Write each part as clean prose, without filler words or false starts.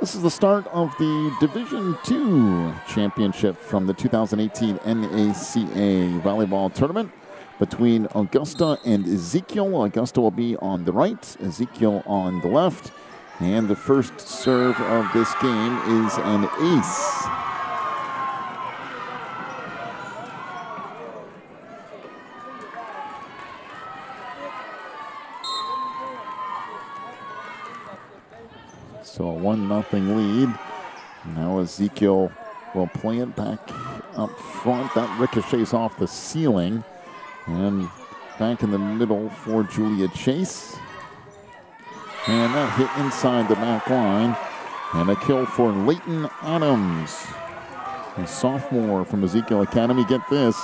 This is the start of the Division II championship from the 2018 NACA volleyball tournament between Augusta and Ezekiel. Augusta will be on the right, Ezekiel on the left. And the first serve of this game is an ace. So a 1-0 lead. Now Ezekiel will play it back up front. That ricochets off the ceiling. And back in the middle for Julia Chase. And that hit inside the back line. And a kill for Leighton Adams, a sophomore from Ezekiel Academy. Get this,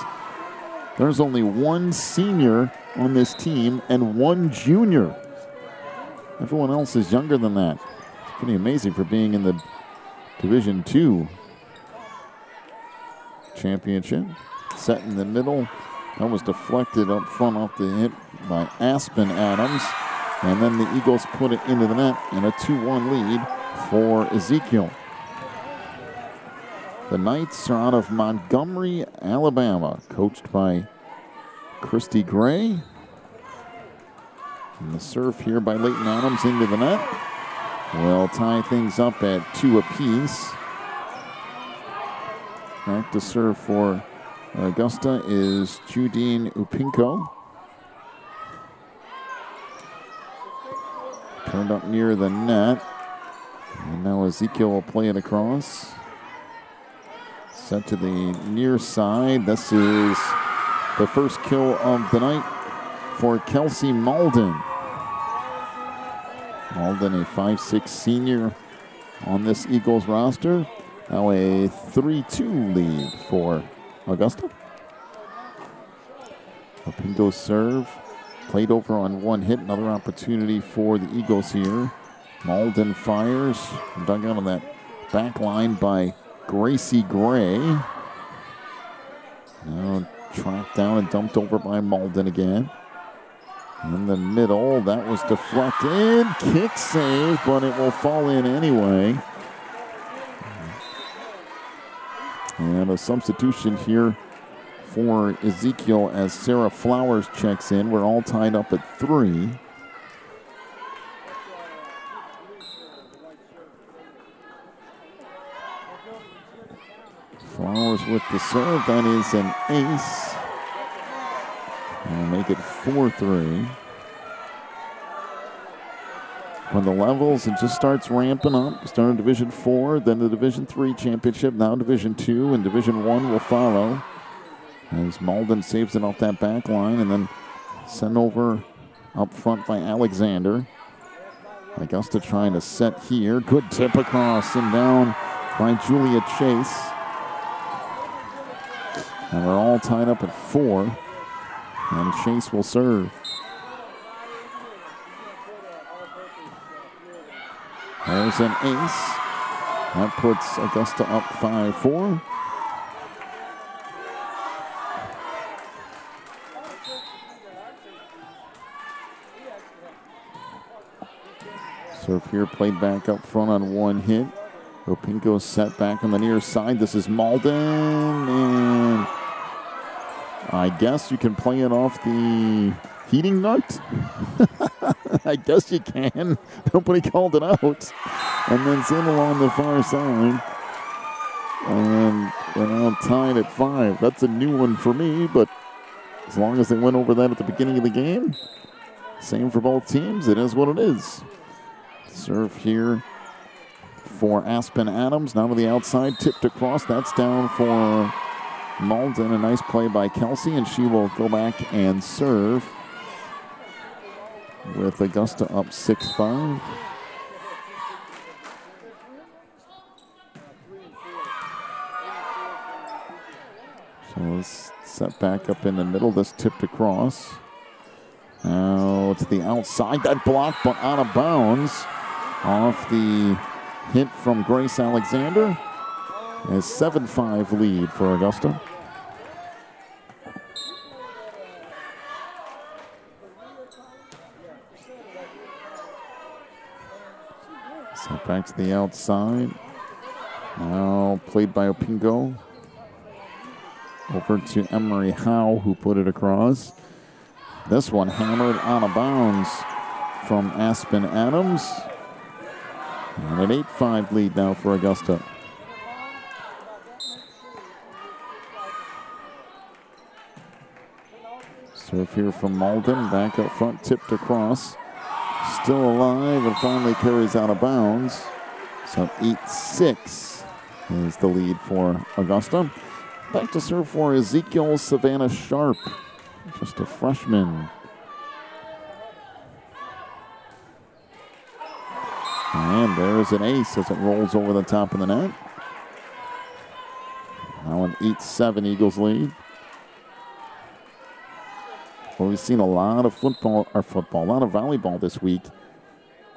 there's only one senior on this team and one junior. Everyone else is younger than that. Pretty amazing for being in the Division II championship. Set in the middle. That was deflected up front off the hit by Aspen Adams. And then the Eagles put it into the net and a 2-1 lead for Ezekiel. The Knights are out of Montgomery, Alabama, coached by Christy Gray. And the serve here by Leighton Adams into the net will tie things up at 2 apiece. Back to serve for Augusta is Judine Upinko. Turned up near the net. And now Ezekiel will play it across. Set to the near side. This is the first kill of the night for Kelsey Malden. Malden, a 5'6" senior on this Eagles roster. Now a 3-2 lead for Augusta. Upinko's serve. Played over on one hit. Another opportunity for the Eagles here. Malden fires. Dug out on that back line by Gracie Gray. Now tracked down and dumped over by Malden again. In the middle, that was deflected. Kick save, but it will fall in anyway. And a substitution here for Ezekiel as Sarah Flowers checks in. We're all tied up at 3. Flowers with the serve. That is an ace. And we'll make it 4-3. When the levels, it just starts ramping up. Started Division 4, then the Division 3 championship, now Division 2, and Division 1 will follow. As Malden saves it off that back line and then sent over up front by Alexander. Augusta trying to set here. Good tip across and down by Julia Chase. And we're all tied up at 4. And Chase will serve. There's an ace. That puts Augusta up 5-4. Serve here played back up front on one hit. Opinko set back on the near side. This is Malden, and I guess you can play it off the heating nut. I guess you can. Nobody called it out. And then it's in along the far side. And we're now tied at 5. That's a new one for me, but as long as they went over that at the beginning of the game, same for both teams, it is what it is. Serve here for Aspen Adams. Now to the outside, tipped across. That's down for Malden. A nice play by Kelsey, and she will go back and serve with Augusta up 6-5. So let's set back up in the middle. This tipped across. Now to the outside. That blocked, but out of bounds. Off the hit from Grace Alexander. A 7-5 lead for Augusta. So back to the outside. Now played by Opingo. Over to Emery Howe, who put it across. This one hammered out of bounds from Aspen Adams. And an 8-5 lead now for Augusta. Serve here from Malden. Back up front, tipped across. Still alive and finally carries out of bounds. So 8-6 is the lead for Augusta. Back to serve for Ezekiel Savannah Sharp, just a freshman. And there's an ace as it rolls over the top of the net. Now an 8-7 Eagles lead. Well, we've seen a lot of a lot of volleyball this week.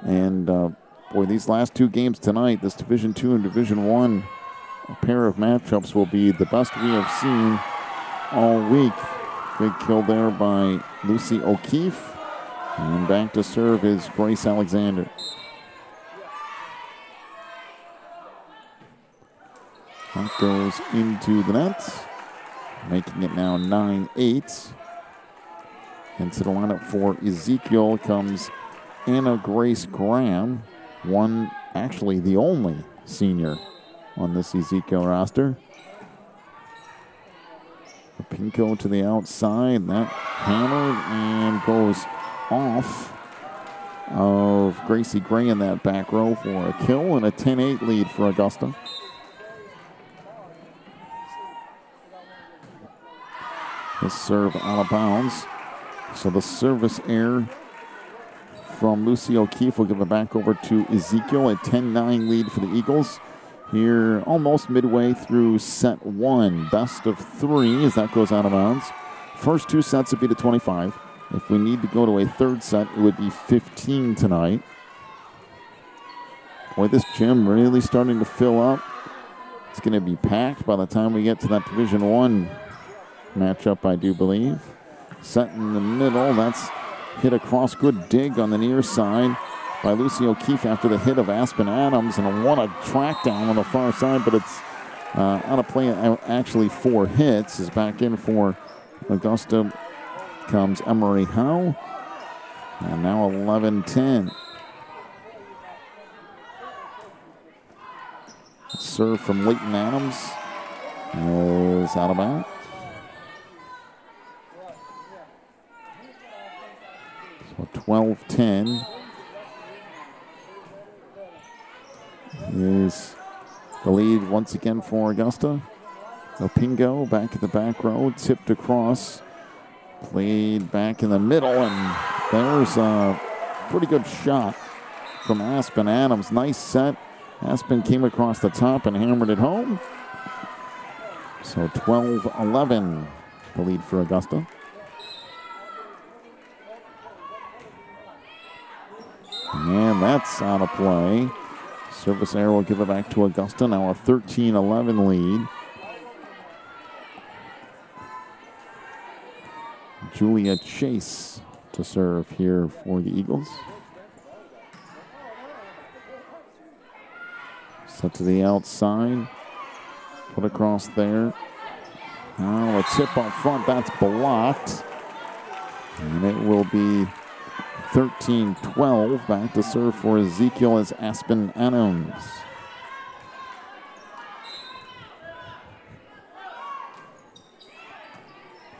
And boy, these last two games tonight, this Division II and Division I, a pair of matchups will be the best we have seen all week. Big kill there by Lucy O'Keefe. And back to serve is Grace Alexander. That goes into the net, making it now 9-8. Into the lineup for Ezekiel comes Anna Grace Graham, actually the only senior on this Ezekiel roster. Pinko to the outside, that hammered and goes off of Gracie Gray in that back row for a kill and a 10-8 lead for Augusta. This serve out of bounds. So the service error from Lucy O'Keefe will give it back over to Ezekiel. A 10-9 lead for the Eagles. Here almost midway through set one. Best of three as that goes out of bounds. First two sets would be to 25. If we need to go to a third set, it would be 15 tonight. Boy, this gym really starting to fill up. It's going to be packed by the time we get to that Division I matchup, I do believe. Set in the middle. That's hit across. Good dig on the near side by Lucy O'Keefe after the hit of Aspen Adams. And what a track down on the far side, but it's out of play. Actually, 4 hits. Is back in for Augusta comes Emery Howe. And now 11-10. Serve from Leighton Adams is out of bounds. So 12-10 is the lead once again for Augusta. Opingo back at the back row, tipped across, played back in the middle, and there's a pretty good shot from Aspen Adams. Nice set. Aspen came across the top and hammered it home. So 12-11, the lead for Augusta. And that's out of play. Service error will give it back to Augusta. Now a 13-11 lead. Julia Chase to serve here for the Eagles. Set to the outside. Put across there. Now a tip up front. That's blocked. And it will be 13-12. Back to serve for Ezekiel as Aspen Adams.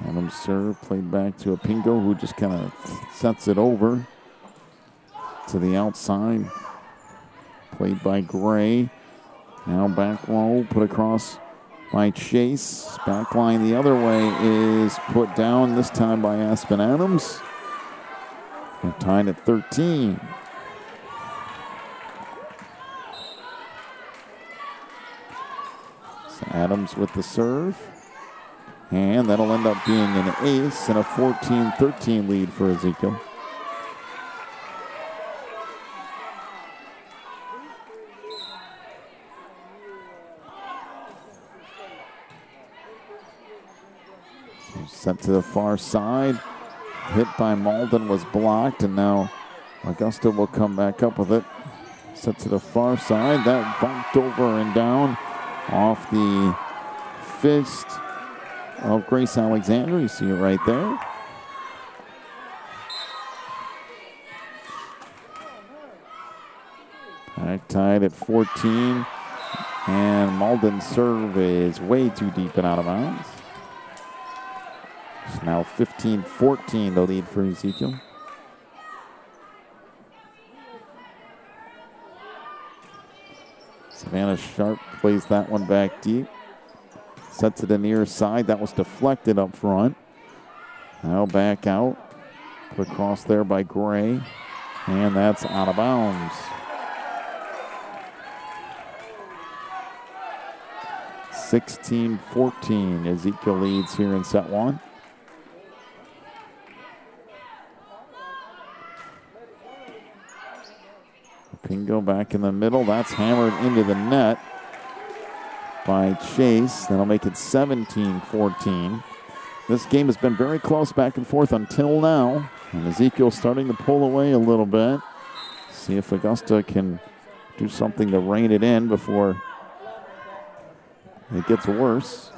Adams serve played back to Opingo, who just kind of sets it over to the outside. Played by Gray. Now back row, put across by Chase. Back line the other way is put down, this time by Aspen Adams. We're tied at 13. So Adams with the serve. And that'll end up being an ace and a 14-13 lead for Ezekiel. So set to the far side. Hit by Malden was blocked, and now Augusta will come back up with it. Set to the far side. That bumped over and down off the fist of Grace Alexander. You see it right there. Back tied at 14. And Malden's serve is way too deep and out of bounds. It's now 15-14, the lead for Ezekiel. Savannah Sharp plays that one back deep. Set to the near side. That was deflected up front. Now back out. Put across there by Gray. And that's out of bounds. 16-14. Ezekiel leads here in set one. Pingo back in the middle. That's hammered into the net by Chase. That'll make it 17-14. This game has been very close back and forth until now. And Ezekiel starting to pull away a little bit. See if Augusta can do something to rein it in before it gets worse.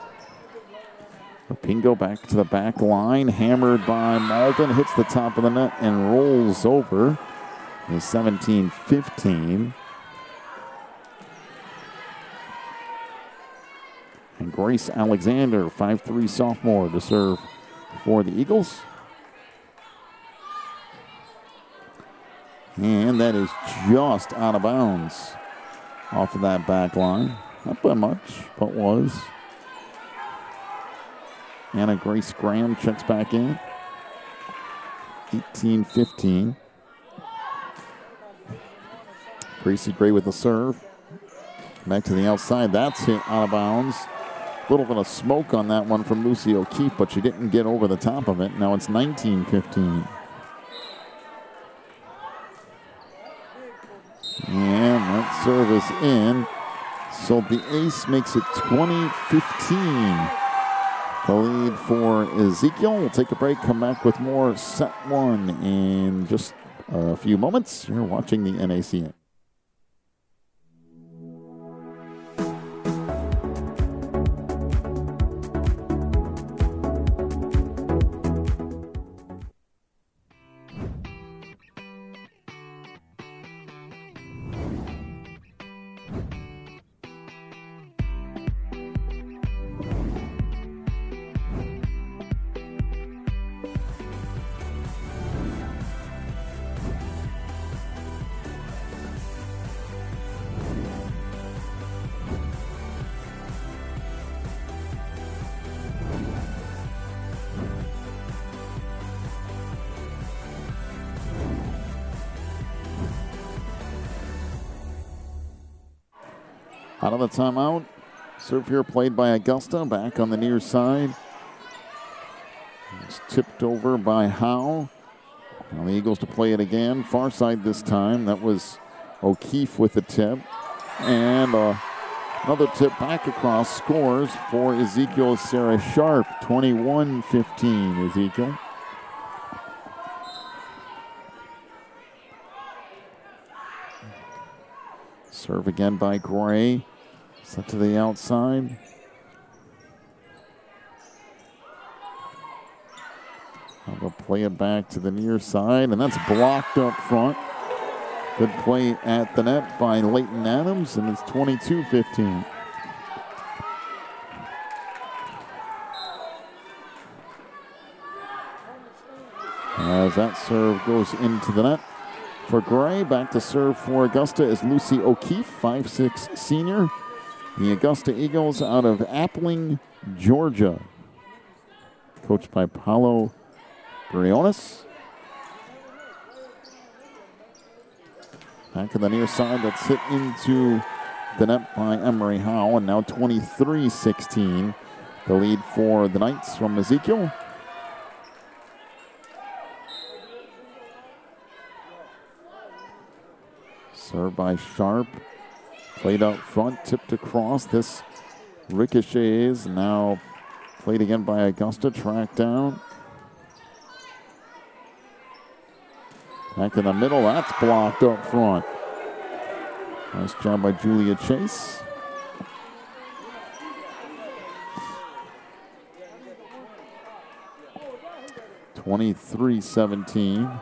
Pingo back to the back line. Hammered by Malden. Hits the top of the net and rolls over. It's 17-15. And Grace Alexander, 5'3" sophomore, to serve for the Eagles. And that is just out of bounds off of that back line. Not by much, but was. Anna Grace Graham checks back in. 18-15. Gracie Gray with the serve. Back to the outside. That's hit out of bounds. A little bit of smoke on that one from Lucy O'Keefe, but she didn't get over the top of it. Now it's 19-15. And that serve is in. So the ace makes it 20-15. The lead for Ezekiel. We'll take a break, come back with more set one in just a few moments. You're watching the NACA. Out of the timeout. Serve here played by Augusta. Back on the near side. It's tipped over by Howe. Now the Eagles to play it again. Far side this time. That was O'Keefe with the tip. And another tip back across. Scores for Ezekiel Sarah Sharp. 21-15 Ezekiel. Serve again by Gray. Set to the outside. They'll play it back to the near side, and that's blocked up front. Good play at the net by Leighton Adams, and it's 22-15. As that serve goes into the net. For Gray, back to serve for Augusta is Lucy O'Keefe, 5'6" senior. The Augusta Eagles out of Appling, Georgia. Coached by Paulo Briones. Back to the near side, that's hit into the net by Emery Howe, and now 23-16. The lead for the Knights from Ezekiel. Served by Sharp. Played out front, tipped across. This ricochets. Now played again by Augusta. Tracked down. Back in the middle. That's blocked up front. Nice job by Julia Chase. (23-17).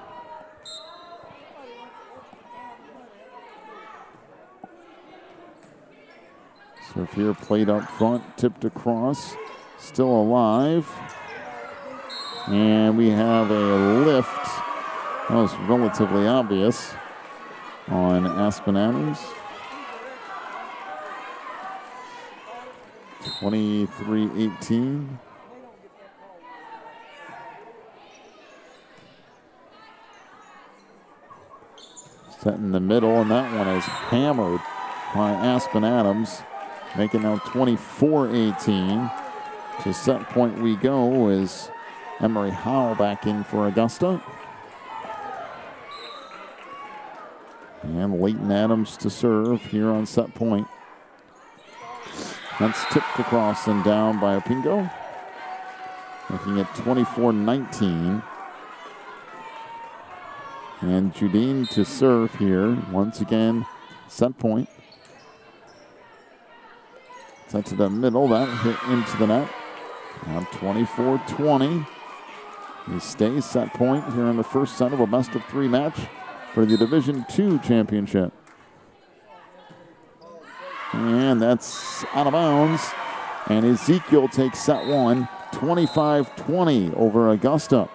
So here played up front, tipped across, still alive. And we have a lift. That was relatively obvious on Aspen Adams. 23-18. Set in the middle, and that one is hammered by Aspen Adams, making now 24-18. To set point we go as Emery Howell back in for Augusta. And Leighton Adams to serve here on set point. That's tipped across and down by Opingo, making it 24-19. And Judine to serve here. Once again, set point. Set to the middle, that hit into the net. Now 24-20. He stays set point here in the first set of a best-of-3 match for the Division II championship. And that's out of bounds. And Ezekiel takes set one, 25-20 over Augusta.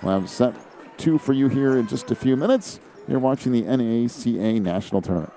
We'll have set two for you here in just a few minutes. You're watching the NACA National Tournament.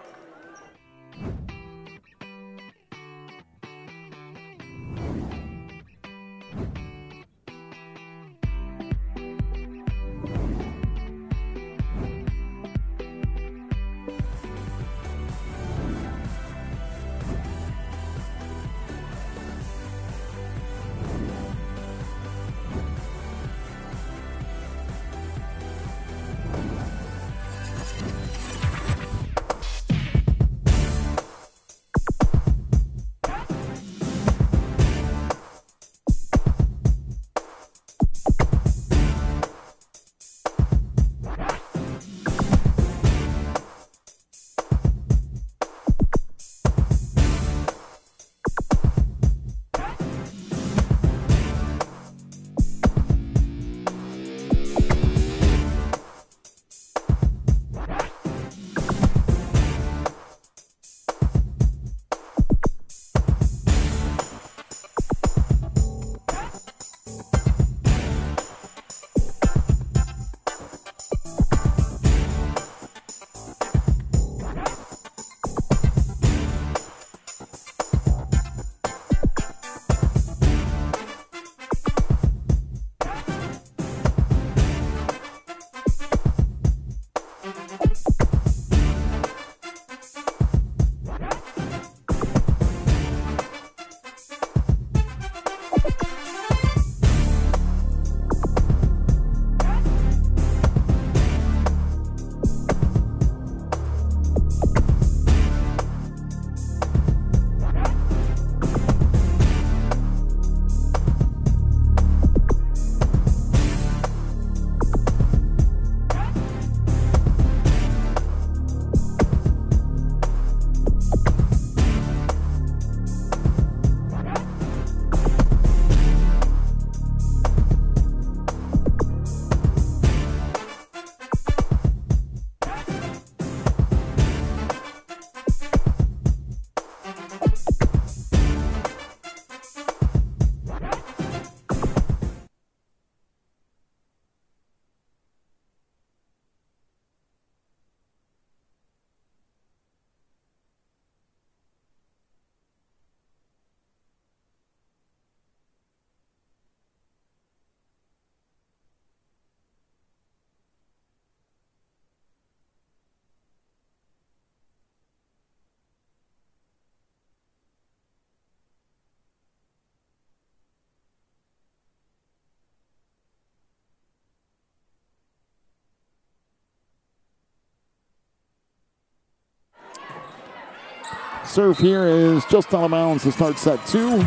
Serve here is just out of bounds to start set two.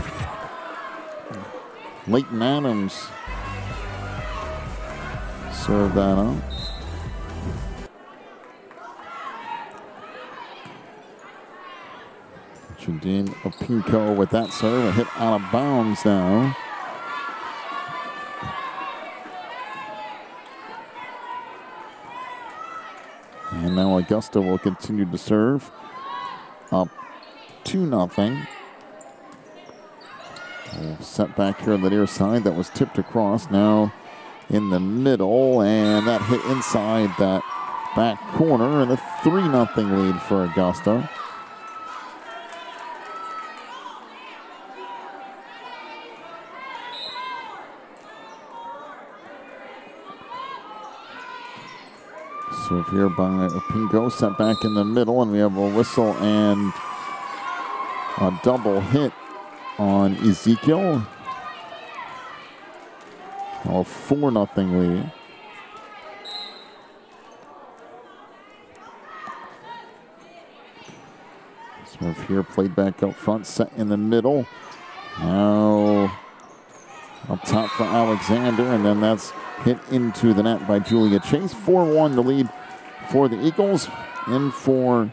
Leighton Adams serve that up. Jadine Opinko with that serve. A hit out of bounds now. And now Augusta will continue to serve. Up 2-0. Set back here on the near side. That was tipped across. Now in the middle. And that hit inside that back corner. And a 3-0 lead for Augusta. Serve here by Opinko, set back in the middle, and we have a whistle and a double hit on Ezekiel. A 4-0 lead. Serve here, played back up front, set in the middle. Now up top for Alexander, and then that's hit into the net by Julia Chase. 4-1 the lead for the Eagles. In for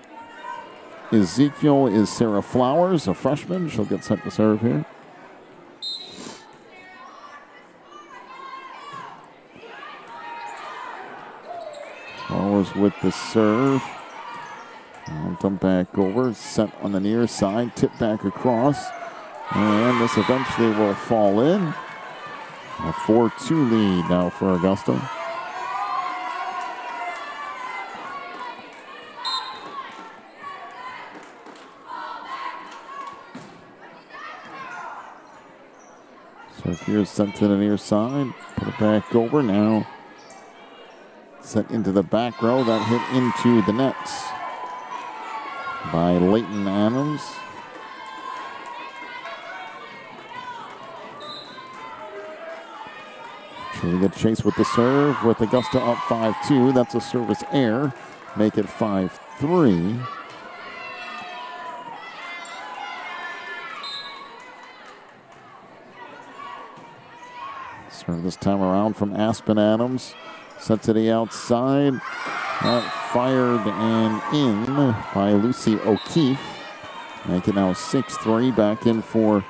Ezekiel is Sarah Flowers, a freshman. She'll get set to serve here. Flowers with the serve. Dump back over, set on the near side, tip back across. And this eventually will fall in. A 4-2 lead now for Augusta. So here's sent to the near side. Put it back over now. Set into the back row. That hit into the nets by Leighton Adams. Julia Chase with the serve with Augusta up 5-2. That's a service error. Make it 5-3. Serve this time around from Aspen Adams. Set to the outside. That fired and in by Lucy O'Keefe. Make it now 6-3. Back in for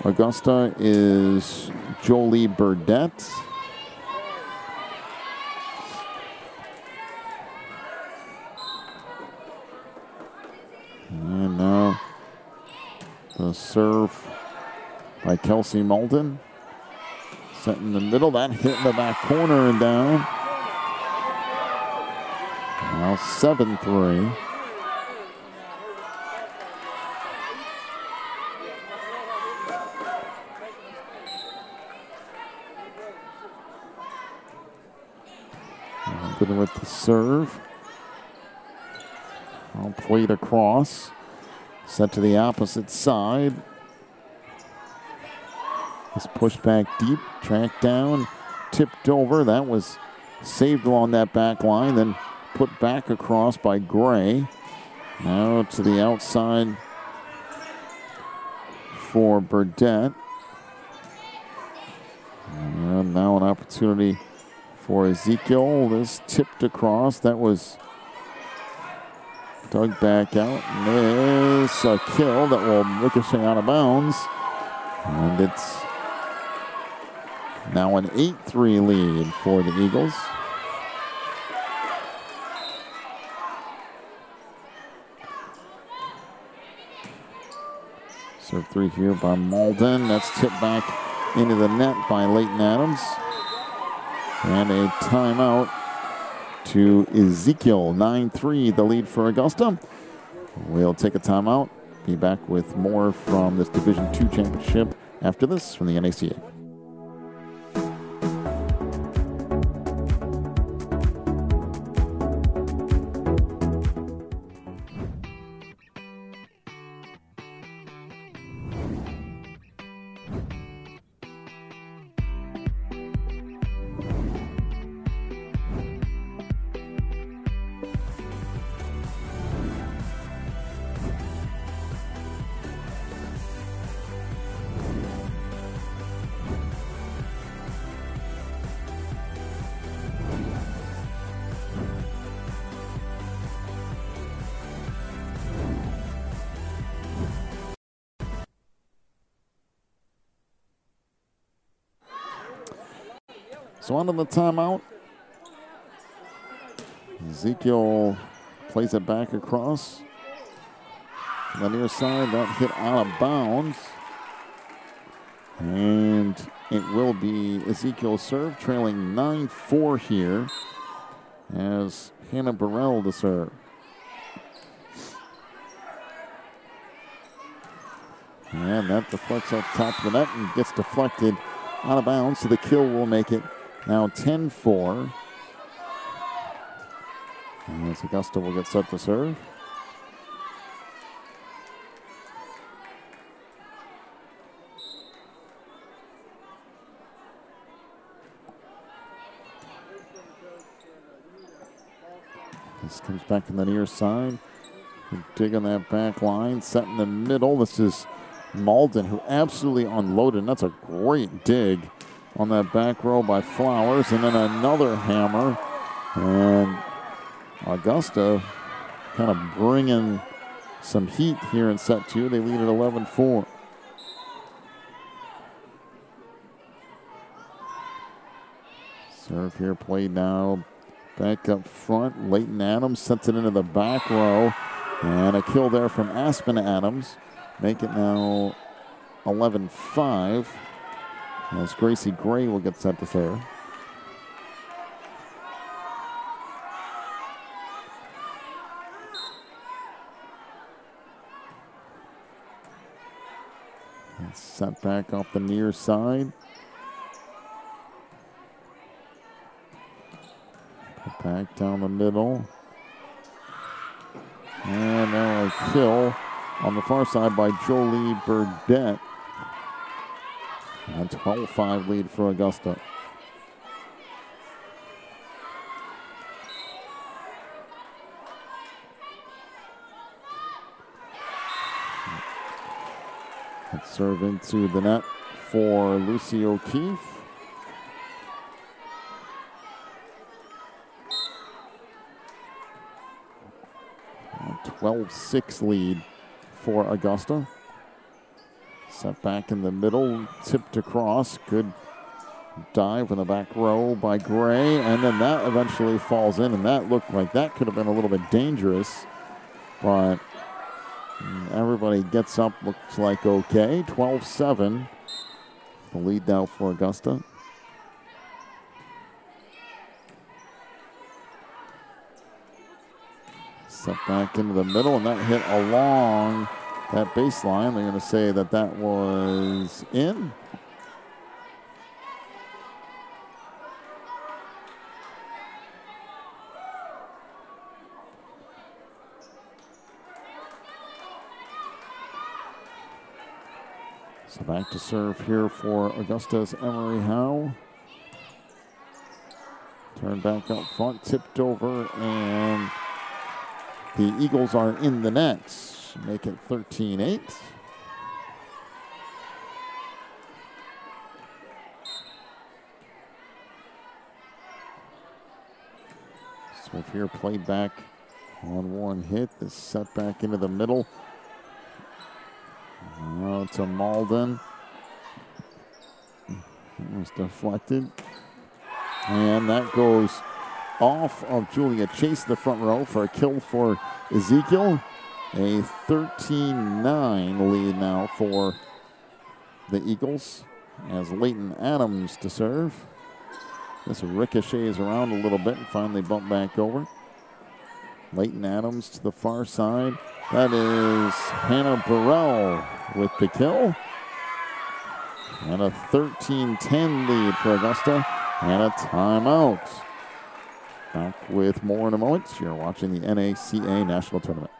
Augusta is Jolie Burdette. And now the serve by Kelsey Malden. Set in the middle. That hit in the back corner and down. Now 7-3. Good with the serve. All played across. Set to the opposite side. It's pushed back deep, tracked down, tipped over. That was saved along that back line, then put back across by Gray. Now to the outside for Burdette. And now an opportunity for Ezekiel. This tipped across. That was dug back out. And there's a kill that will ricochet out of bounds. And it's now an 8-3 lead for the Eagles. Serve three here by Malden. That's tipped back into the net by Leighton Adams. And a timeout to Ezekiel. 9-3 the lead for Augusta. We'll take a timeout. Be back with more from this Division II championship after this from the NACA. So on to the timeout. Ezekiel plays it back across. On the near side, that hit out of bounds. And it will be Ezekiel's serve, trailing 9-4 here as Hannah Burrell to serve. And that deflects off top of the net and gets deflected out of bounds, so the kill will make it now 10-4. As Augusta will get set to serve. This comes back in the near side. Dig on that back line, set in the middle. This is Malden, who absolutely unloaded. And that's a great dig on that back row by Flowers. And then another hammer. And Augusta kind of bringing some heat here in set two. They lead at 11-4. Serve here played now. Back up front, Leighton Adams sends it into the back row. And a kill there from Aspen Adams. Make it now 11-5. As Gracie Gray will get set to serve. And set back off the near side. Back down the middle. And now a kill on the far side by Jolie Burdette. A 12-5 lead for Augusta. Let's serve into the net for Lucy O'Keefe. 12-6 lead for Augusta. Set back in the middle, tipped across. Good dive in the back row by Gray, and then that eventually falls in, and that looked like that could have been a little bit dangerous, but everybody gets up, looks like okay. 12-7, the lead now for Augusta. Set back into the middle, and that hit along that baseline. They're going to say that that was in. So back to serve here for Augusta's Emery Howe. Turn back up front, tipped over, and the Eagles are in the net. Make it 13-8. So here played back on one hit. This set back into the middle. Now to Malden. It was deflected. And that goes off of Julia Chase, the front row, for a kill for Ezekiel. A 13-9 lead now for the Eagles as Leighton Adams to serve. This ricochets around a little bit and finally bumped back over. Leighton Adams to the far side. That is Hannah Burrell with the kill. And a 13-10 lead for Augusta and a timeout. Back with more in a moment. You're watching the NACA National Tournament.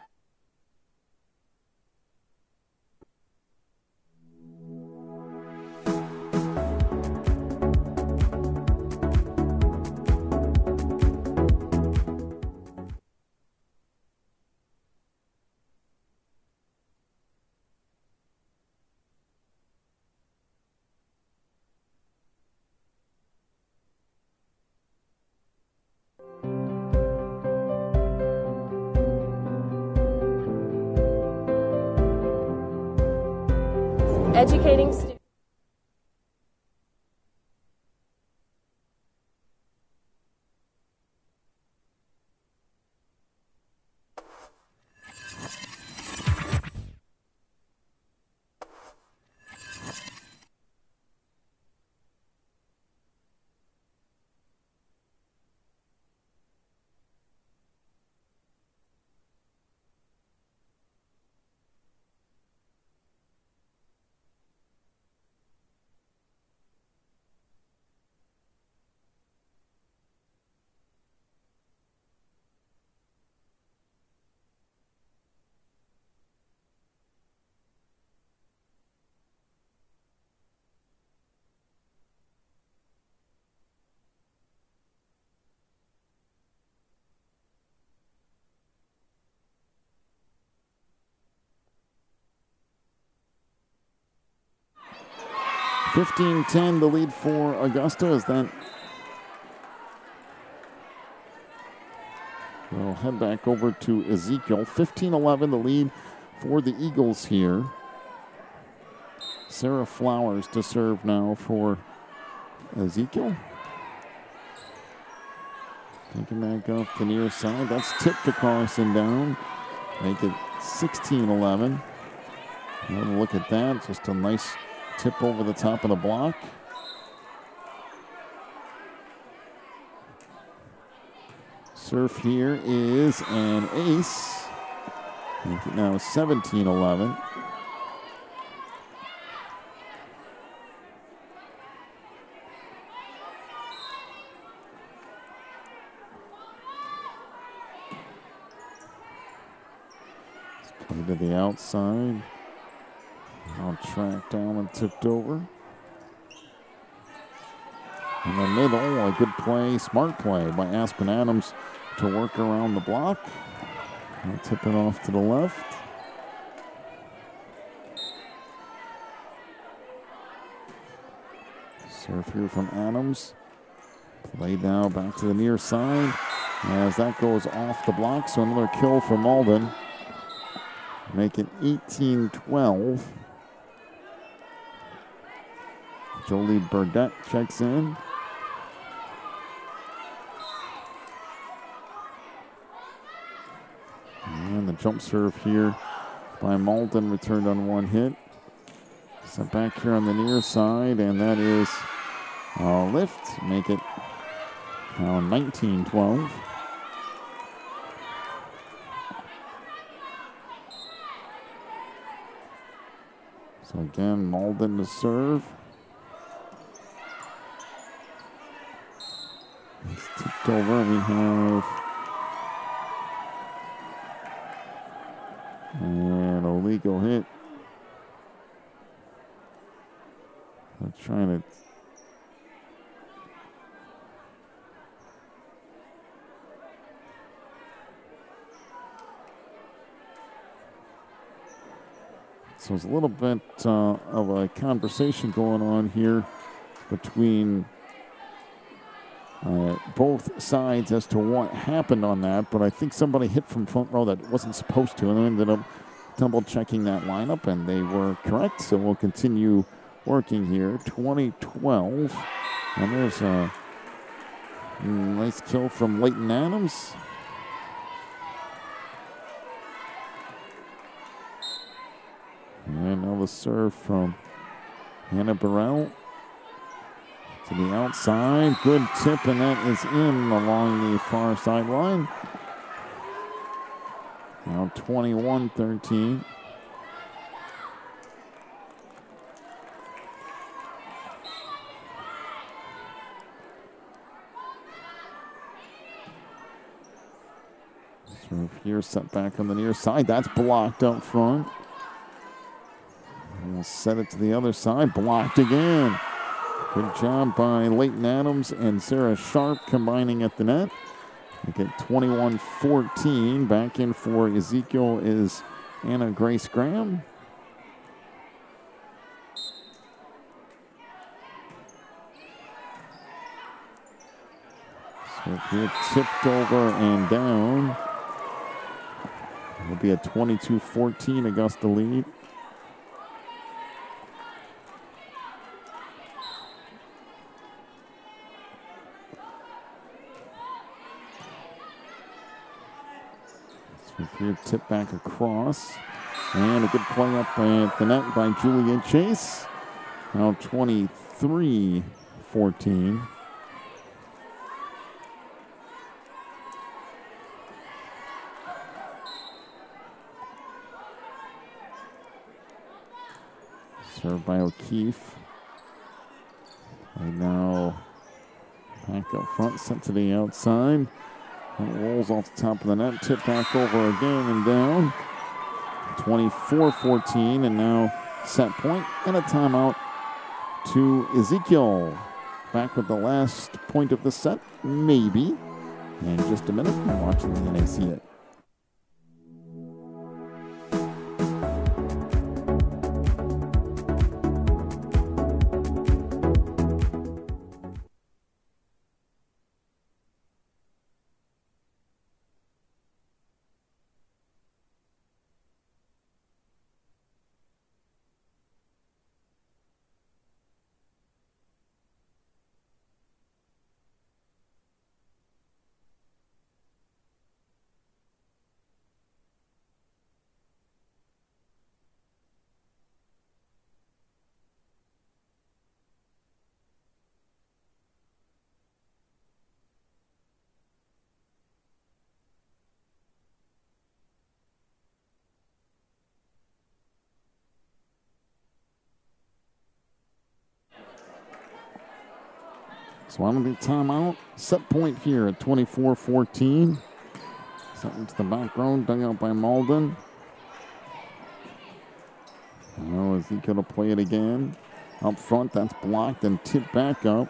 Educating students. 15-10, the lead for Augusta as that we'll head back over to Ezekiel. 15-11, the lead for the Eagles here. Sarah Flowers to serve now for Ezekiel. Taking back off the near side. That's tipped across and down. Make it 16-11. Look at that. Just a nice tip over the top of the block. Serve here is an ace. Make it now 17-11. Play to the outside. Now tracked down and tipped over. In the middle, a good play, smart play by Aspen Adams to work around the block. I'll tip it off to the left. Serve here from Adams. Play now back to the near side as that goes off the block. So another kill for Malden. Make it 18-12. Jolie Burdette checks in. And the jump serve here by Malden returned on one hit. Set back here on the near side, and that is a lift. Make it now 19-12. So again, Malden to serve. It's tipped over. We have an illegal hit. I'm trying to. So there's a little bit of a conversation going on here between both sides as to what happened on that, but I think somebody hit from front row that wasn't supposed to, and ended up double checking that lineup, and they were correct. So we'll continue working here. 20-12, and there's a nice kill from Leighton Adams. And now the serve from Hannah Burrell to the outside. Good tip, and that is in along the far sideline. Now 21-13. Serve here, set back on the near side. That's blocked up front. We'll set it to the other side. Blocked again. Good job by Leighton Adams and Sarah Sharp combining at the net. Make it 21-14. Back in for Ezekiel is Anna Grace Graham. So here tipped over and down. It'll be a 22-14 Augusta lead. Here, tip back across. And a good play up at the net by Julia Chase. Now 23-14. Served by O'Keefe. Right now, back up front, sent to the outside. It rolls off the top of the net, tip back over again and down. 24-14, and now set point and a timeout to Ezekiel. Back with the last point of the set, maybe. In just a minute, you're watching the NACA. So I don't think timeout. Set point here at 24-14. Set into the back row, dug out by Malden. Now Ezekiel to play it again. Up front, that's blocked and tipped back up.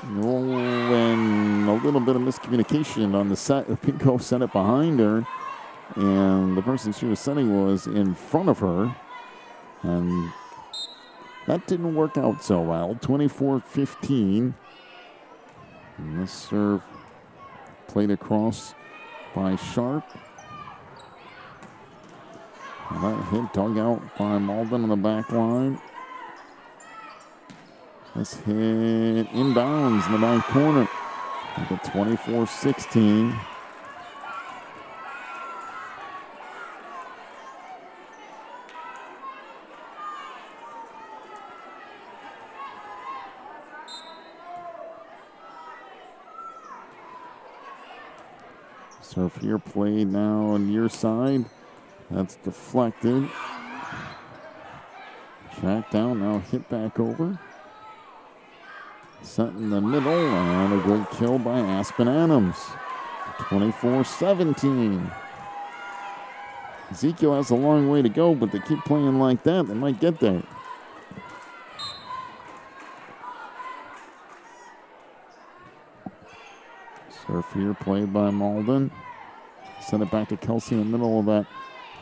Oh, and a little bit of miscommunication on the set. Pinko set it behind her, and the person she was setting was in front of her. And that didn't work out so well. 24-15. And this serve played across by Sharp. And that hit dug out by Malden on the back line. This hit inbounds in the back corner. At 24-16. Serve here played now on near side. That's deflected. Tracked down, now hit back over. Set in the middle, and a good kill by Aspen Adams. 24-17. Ezekiel has a long way to go, but they keep playing like that, they might get there. Serve here played by Malden. Send it back to Kelsey in the middle of that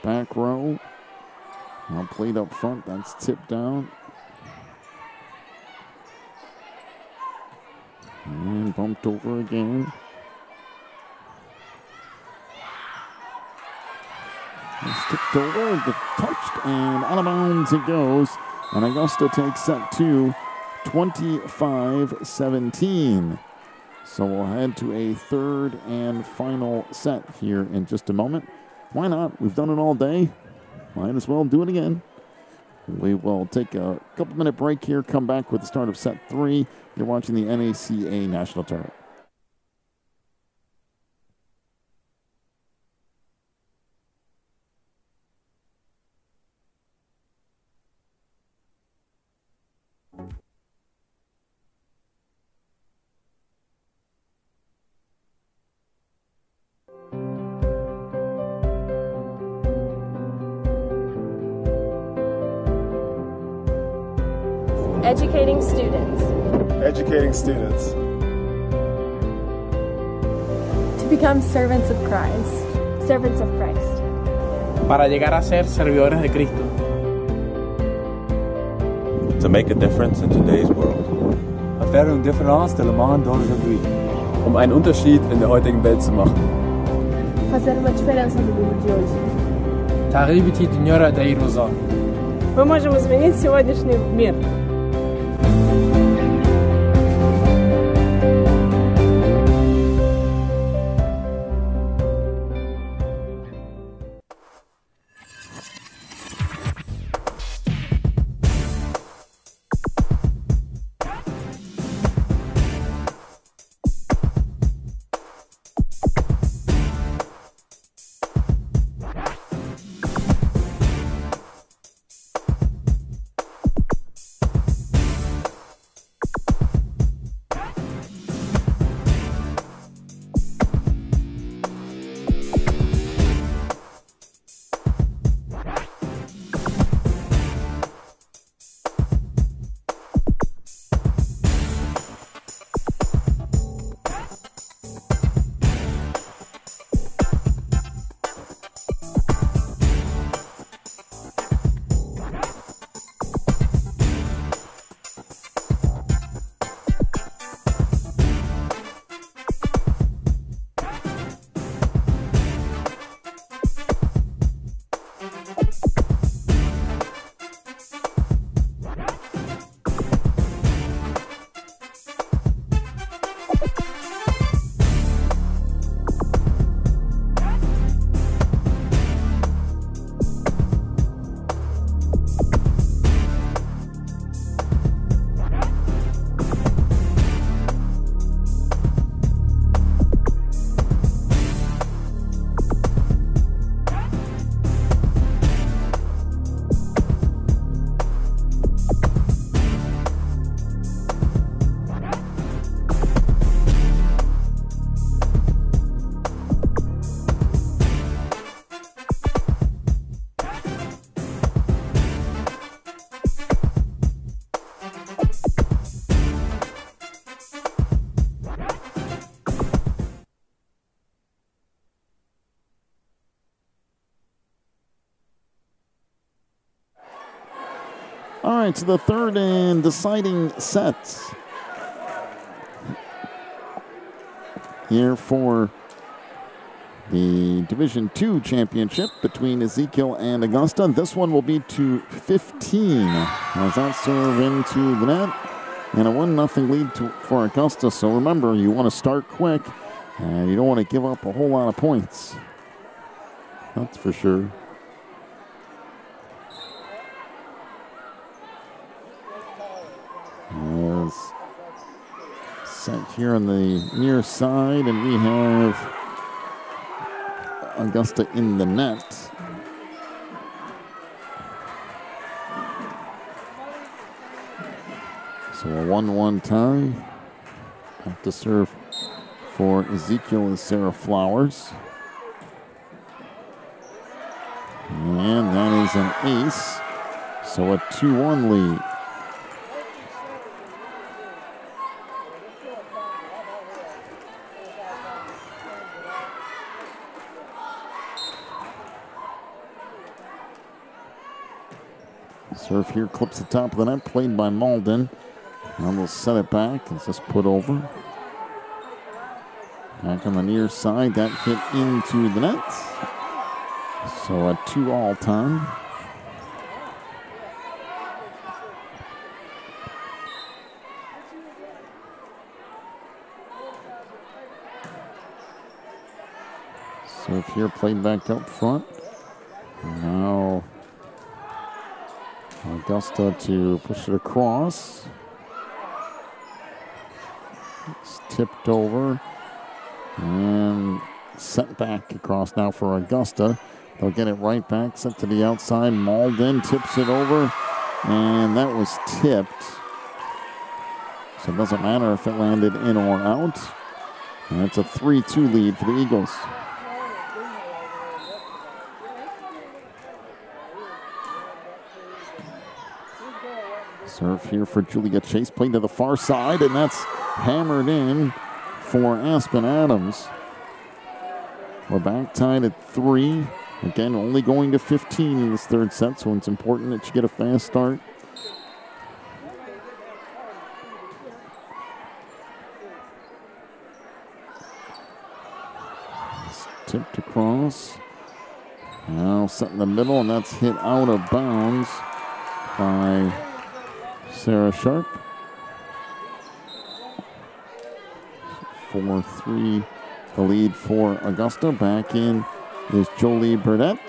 back row. Now played up front, that's tipped down. And bumped over again. It's tipped over, touched, and out of bounds it goes. And Augusta takes set two, 25-17. So we'll head to a third and final set here in just a moment. Why not? We've done it all day. Might as well do it again. We will take a couple-minute break here, come back with the start of set three. You're watching the NACA National Tournament. Educating students. Educating students. To become servants of Christ. Servants of Christ. Para llegar a ser servidores de Cristo. To make a difference in today's world. Faire une différence dans le monde d'aujourd'hui. Einen Unterschied in der heutigen Welt zu machen. Fazer uma diferença no mundo de hoje. تغييب الدنيا داير وزار. Мы можем изменить сегодняшний мир. All right, so the third and deciding set here for the Division II championship between Ezekiel and Augusta. This one will be to 15 as that serve into the net. And a 1-0 lead for Augusta. So remember, you want to start quick and you don't want to give up a whole lot of points. That's for sure. As set here on the near side, and we have Augusta in the net. So a 1-1 tie. Back to serve for Ezekiel is Sarah Flowers. And that is an ace. So a 2-1 lead. Serve here clips the top of the net, played by Malden. Now they'll set it back. It's just put over. Back on the near side, that hit into the net. So a 2-all time. Serve here played back up front. Now Augusta to push it across. It's tipped over and sent back across now for Augusta. They'll get it right back, sent to the outside. Malden tips it over, and that was tipped. So it doesn't matter if it landed in or out. And it's a 3-2 lead for the Eagles. Serve here for Julia Chase, played to the far side, and that's hammered in for Aspen Adams. We're back tied at 3. Again, only going to 15 in this third set, so it's important that you get a fast start. It's tipped across. Now set in the middle, and that's hit out of bounds by Sarah Sharp. 4-3 the lead for Augusta. Back in is Jolie Burdett.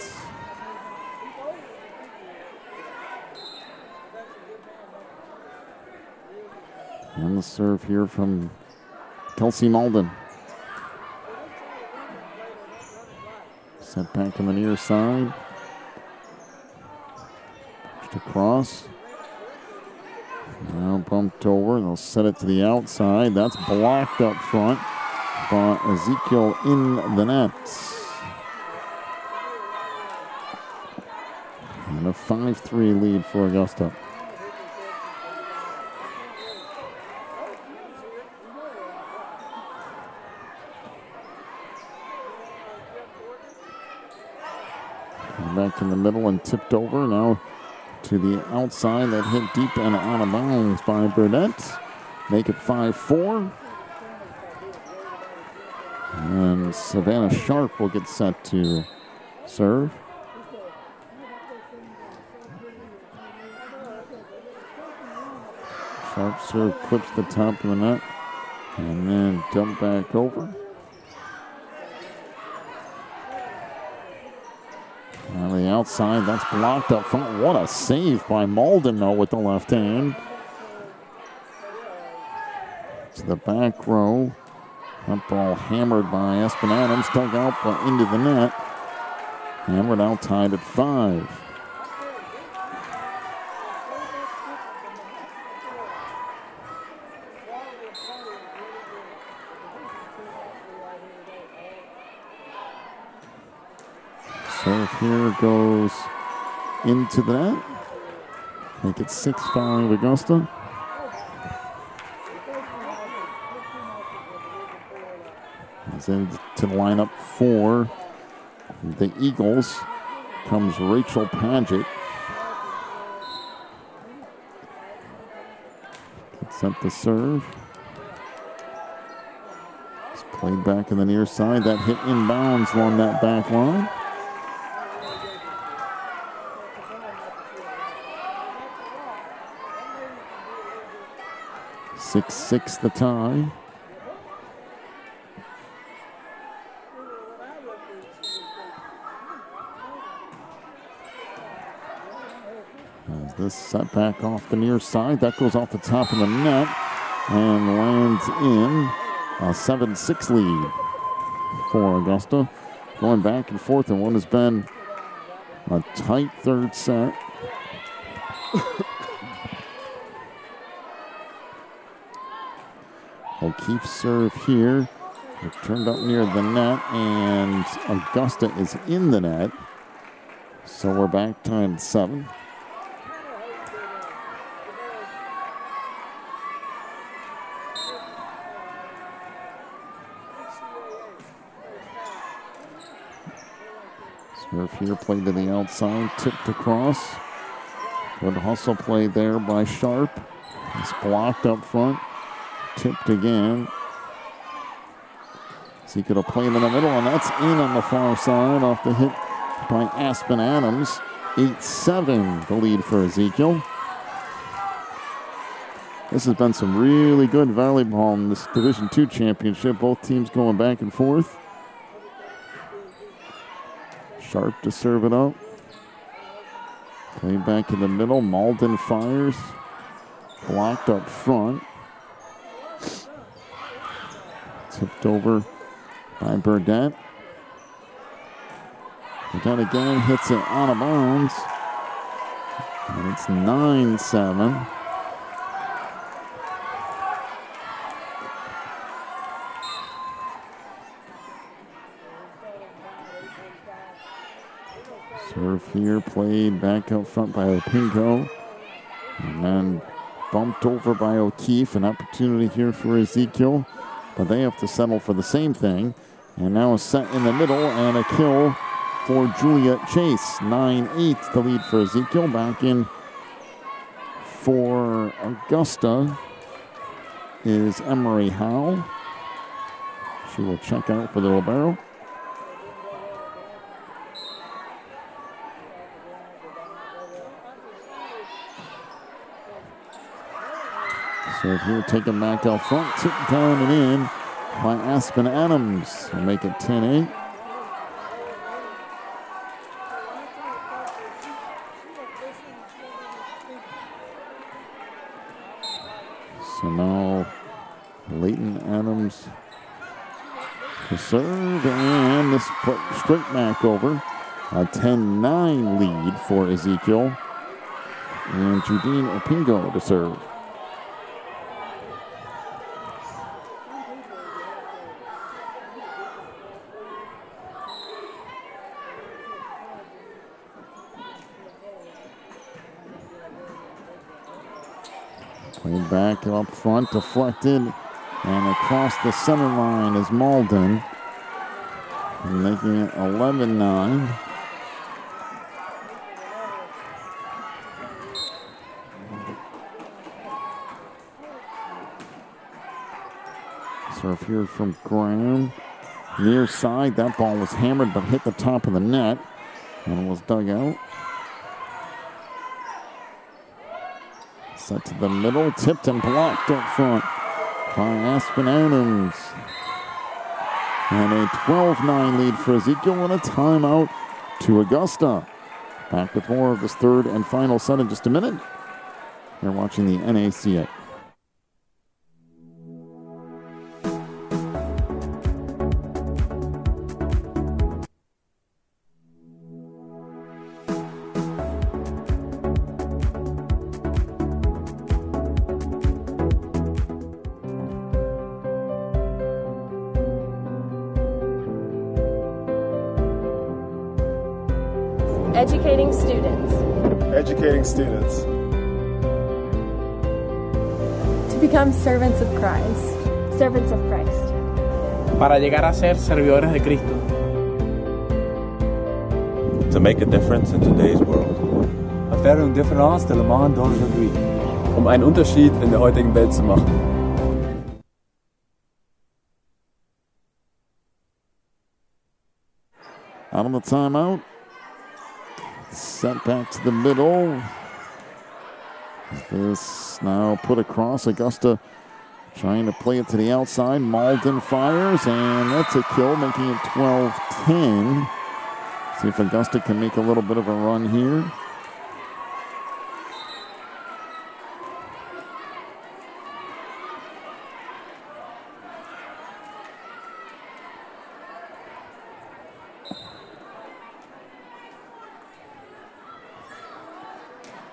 And the serve here from Kelsey Malden. Set back on the near side. Pushed across. Now bumped over. They'll set it to the outside. That's blocked up front by Ezekiel in the net. And a 5-3 lead for Augusta. Back in the middle and tipped over. Now to the outside, that hit deep and out of bounds by Burdett. Make it 5-4. And Savannah Sharp will get set to serve. Sharp serve clips the top of the net and then dump back over. On the outside, that's blocked up front. What a save by Malden, though, with the left hand. To the back row. That ball hammered by Aspen Adams, dug out but into the net. And we're now tied at 5. So here goes into the net. Make it 6-5 Augusta. As into the lineup for the Eagles comes Rachel Paget. Set the serve. It's played back in the near side. That hit inbounds along that back line. 6-6 the tie. As this set back off the near side, that goes off the top of the net and lands in a 7-6 lead for Augusta. Going back and forth in what has been a tight third set. O'Keefe's serve here. It turned up near the net, and Augusta is in the net. So we're back tied at 7. Serve here, played to the outside, tipped across. Good hustle play there by Sharp. It's blocked up front. Tipped again. Ezekiel will play him in the middle, and that's in on the far side off the hit by Aspen Adams. 8-7 the lead for Ezekiel. This has been some really good volleyball in this Division II championship. Both teams going back and forth. Sharp to serve it up. Play back in the middle. Malden fires. Blocked up front. Tipped over by Burdett. Burdett again hits it out of bounds. And it's 9-7. Serve here, played back up front by Opinko. And then bumped over by O'Keefe. An opportunity here for Ezekiel. But they have to settle for the same thing. And now a set in the middle and a kill for Juliet Chase. 9-8 the lead for Ezekiel. Back in for Augusta is Emery Howe. She will check out for the libero. So here, taking back out front, tip down and in by Aspen Adams. Will make it 10-8. So now Leighton Adams to serve, and this put straight back over. A 10-9 lead for Ezekiel. And Judine Opingo to serve. Played back up front, deflected, and across the center line is Malden, making it 11-9. Serve here from Graham. Near side, that ball was hammered but hit the top of the net and was dug out. Set to the middle, tipped and blocked up front by Aspen Adams. And a 12-9 lead for Ezekiel and a timeout to Augusta. Back with more of this third and final set in just a minute. You're watching the NACA. Educating students. Educating students. To become servants of Christ. Servants of Christ. Para llegar a ser servidores de Cristo. To make a difference in today's world. À faire une différence dans le monde d'aujourd'hui. um einen Unterschied in der heutigen Welt zu machen. Out of the timeout. Set back to the middle. This now put across. Augusta trying to play it to the outside. Malden fires, and that's a kill, making it 12-10. See if Augusta can make a little bit of a run here.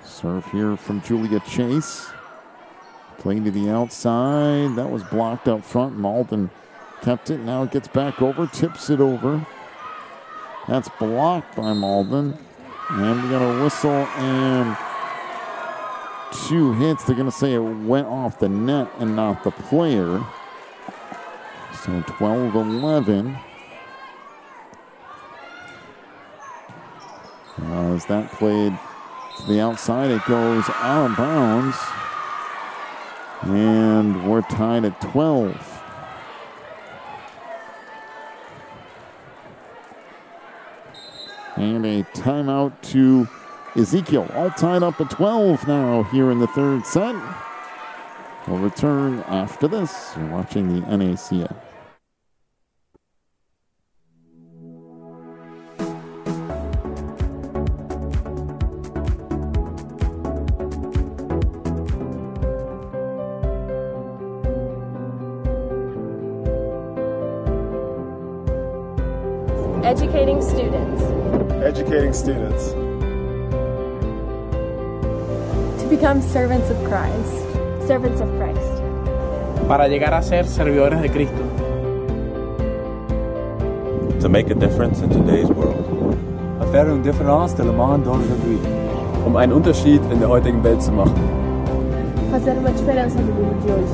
Serve here from Julia Chase. Playing to the outside. That was blocked up front. Malden kept it. Now it gets back over. Tips it over. That's blocked by Malden. And we got a whistle and 2 hits. They're going to say it went off the net and not the player. So 12-11. As that played to the outside, it goes out of bounds. And we're tied at 12. And a timeout to Ezekiel. All tied up at 12 now here in the third set. We'll return after this. You're watching the NACA. Educating students Educating students to become servants of Christ. Servants of Christ. Para llegar a ser servidores de Cristo. To make a difference in today's world. Faire une différence dans le monde d'aujourd'hui. Einen Unterschied in der heutigen Welt zu machen. Fazer uma diferença no mundo de hoje.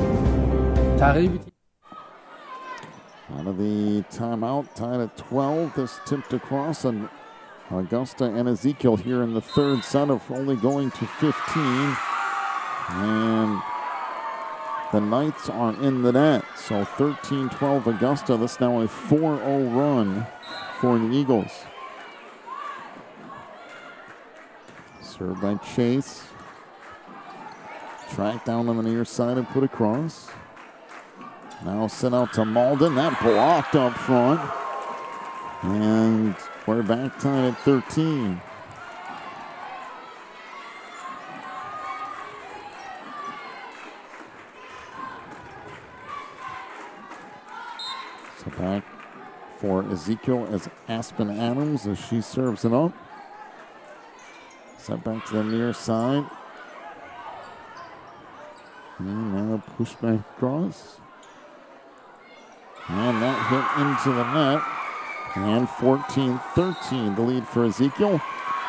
Out of the timeout, tied at 12. This tipped across, and Augusta and Ezekiel here in the third set of only going to 15. And the Knights are in the net. So 13-12 Augusta. This now a 4-0 run for the Eagles. Served by Chase. Tracked down on the near side and put across. Now sent out to Malden. That blocked up front. And we're back tied at 13. So back for Ezekiel as Aspen Adams as she serves it up. Set back to the near side. And now push back across. And that hit into the net. And 14-13, the lead for Ezekiel.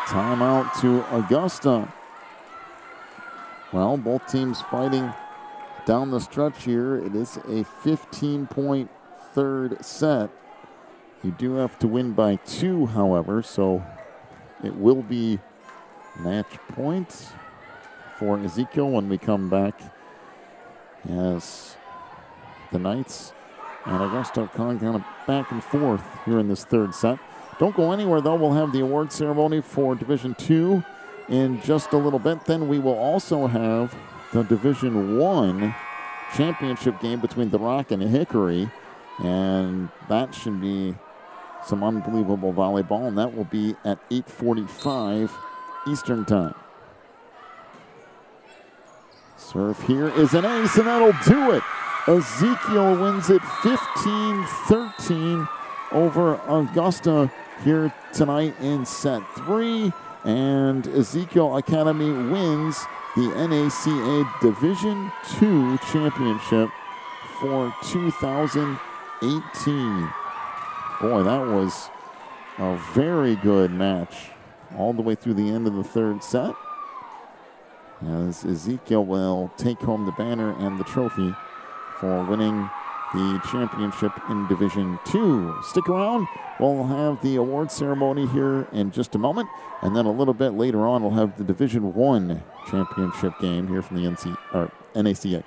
Timeout to Augusta. Well, both teams fighting down the stretch here. It is a 15-point third set. You do have to win by 2, however, so it will be match point for Ezekiel when we come back, as the Knights and Augusta are kind of back and forth here in this third set. Don't go anywhere, though. We'll have the award ceremony for Division II in just a little bit. Then we will also have the Division I championship game between the Rock and Hickory. And that should be some unbelievable volleyball. And that will be at 8:45 Eastern Time. Serve here is an ace, and that'll do it. Ezekiel wins it 15-13 over Augusta here tonight in set 3. And Ezekiel Academy wins the NACA Division II Championship for 2018. Boy, that was a very good match all the way through the end of the third set, as Ezekiel will take home the banner and the trophy for winning the championship in Division 2. Stick around. We'll have the award ceremony here in just a moment. And then a little bit later on, we'll have the Division 1 championship game here from the NACA.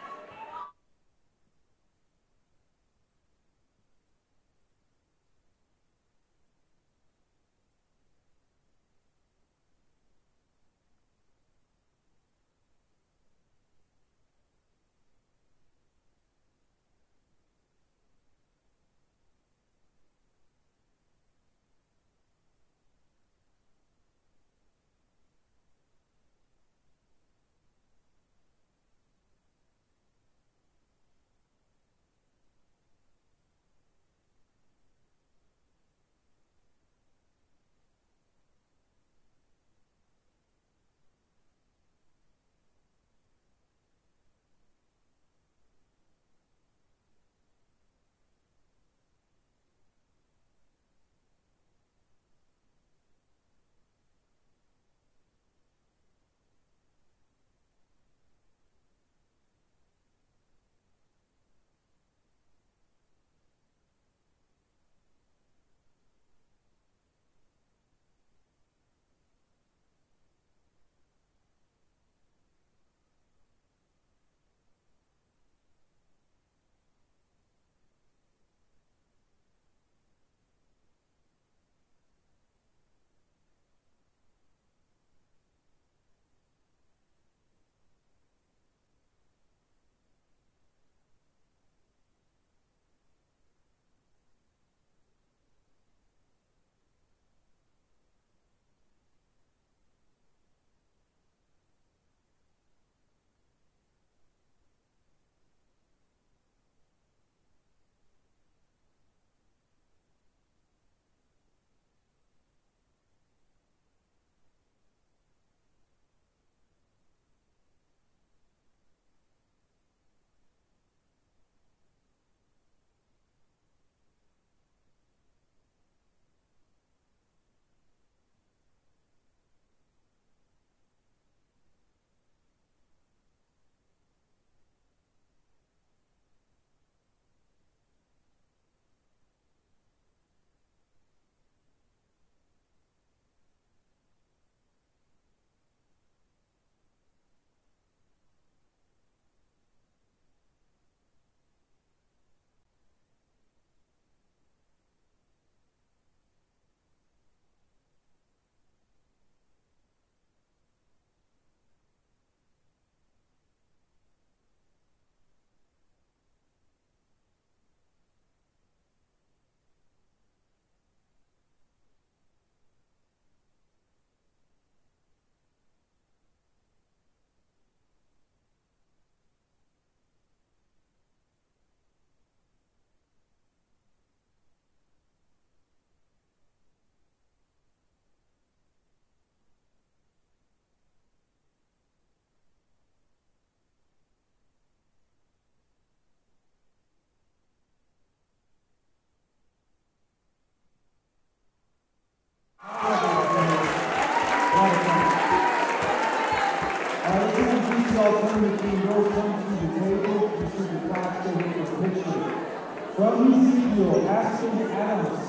From Ezekiel, Aston Adams.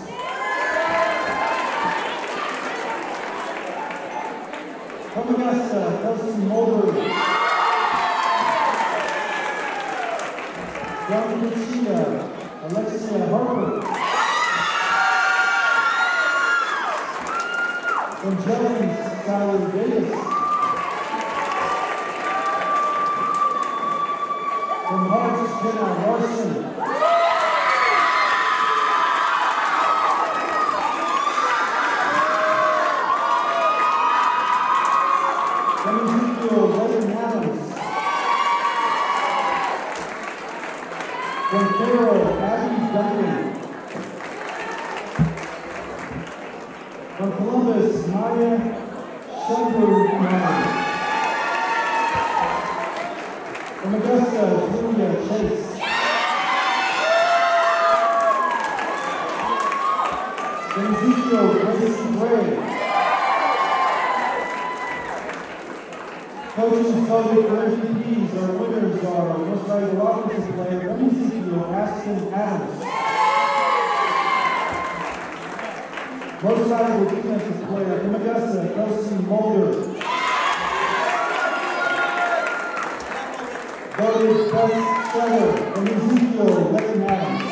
From Augusta, Kelsey Mulder. From Wichita, Alexia Harper. From Jennings, Skylar Davis. From Hearts, Jenna Larson. From Ezekiel, Weather Adams. From Carroll, Abby Duncan. From Columbus, Maya Schunberg. From Augusta, Julia Chase. From Ezekiel, Grace Gray. Coaches voted for MVPs. Our winners are Most Valuable Offensive Player, Ezekiel, Aston Adams. Most Valuable Defensive Player, Augusta, Kelsey Mulder. Voted Best Center, Ezekiel, Adams.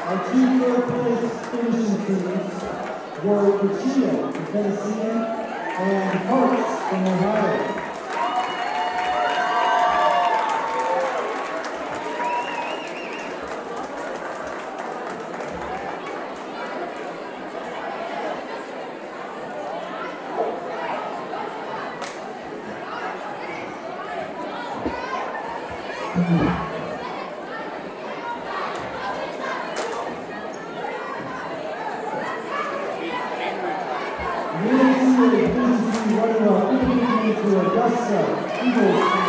Our two third-place finishing teams were Cuchilla from Tennessee and Parks from Ohio. Augusta, Eagles